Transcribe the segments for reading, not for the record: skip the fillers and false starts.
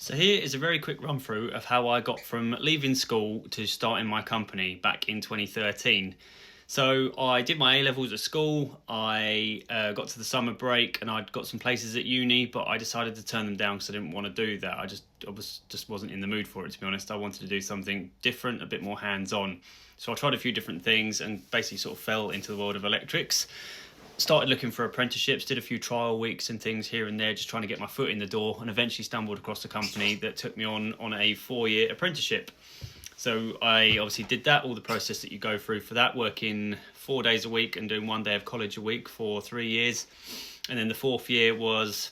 So here is a very quick run through of how I got from leaving school to starting my company back in 2013. So I did my A-levels at school, I got to the summer break and I'd got some places at uni, but I decided to turn them down because I didn't want to do that. I just wasn't in the mood for it, to be honest. I wanted to do something different, a bit more hands-on. So I tried a few different things and basically sort of fell into the world of electrics. Started looking for apprenticeships, did a few trial weeks and things here and there, just trying to get my foot in the door, and eventually stumbled across a company that took me on a 4-year apprenticeship. So I obviously did that, all the process that you go through for that, working 4 days a week and doing 1 day of college a week for 3 years. And then the 4th year was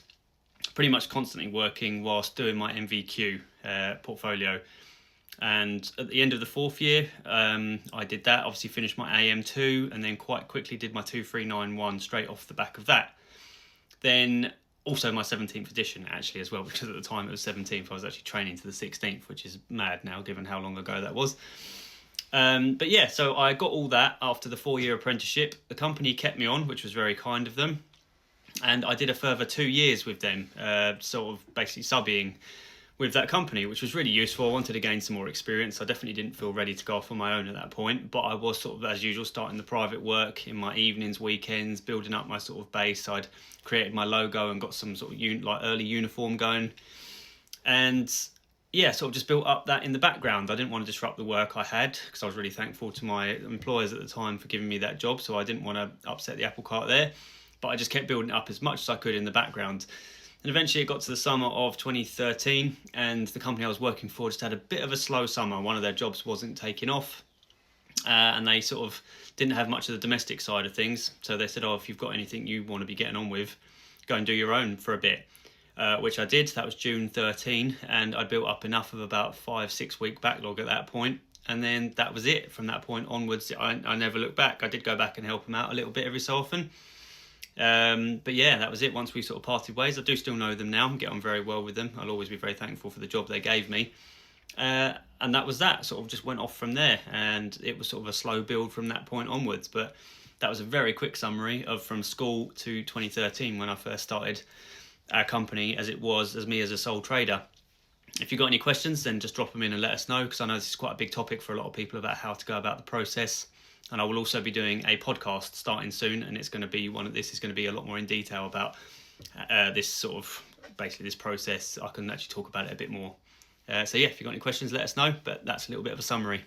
pretty much constantly working whilst doing my MVQ portfolio. And at the end of the 4th year, I did that, obviously finished my AM2, and then quite quickly did my 2391 straight off the back of that. Then also my 17th edition actually as well, because at the time it was 17th, I was actually training to the 16th, which is mad now given how long ago that was. But yeah, so I got all that after the 4-year apprenticeship. The company kept me on, which was very kind of them. And I did a further 2 years with them, sort of basically subbing with that company, which was really useful. I wanted to gain some more experience. I definitely didn't feel ready to go off on my own at that point, but I was sort of, as usual, starting the private work in my evenings, weekends, building up my sort of base. I'd created my logo and got some sort of early uniform going. And yeah, sort of just built up that in the background. I didn't want to disrupt the work I had because I was really thankful to my employers at the time for giving me that job. So I didn't want to upset the apple cart there, but I just kept building it up as much as I could in the background. And eventually it got to the summer of 2013 and the company I was working for just had a bit of a slow summer. One of their jobs wasn't taking off and they sort of didn't have much of the domestic side of things. So they said, if you've got anything you want to be getting on with, go and do your own for a bit, which I did. That was June 13 and I built up enough of about 5-6 week backlog at that point. And then that was it. From that point onwards, I never looked back. I did go back and help them out a little bit every so often. But yeah, that was it. Once we sort of parted ways, I do still know them now and get on very well with them. I'll always be very thankful for the job they gave me. And that was that. Sort of just went off from there, and it was sort of a slow build from that point onwards. But that was a very quick summary of from school to 2013 when I first started our company as me as a sole trader. If you've got any questions, then just drop them in and let us know, because I know this is quite a big topic for a lot of people about how to go about the process. And I will also be doing a podcast starting soon, and it's going to be this is going to be a lot more in detail about this sort of basically this process. I can actually talk about it a bit more. So yeah, if you've got any questions, let us know. But that's a little bit of a summary.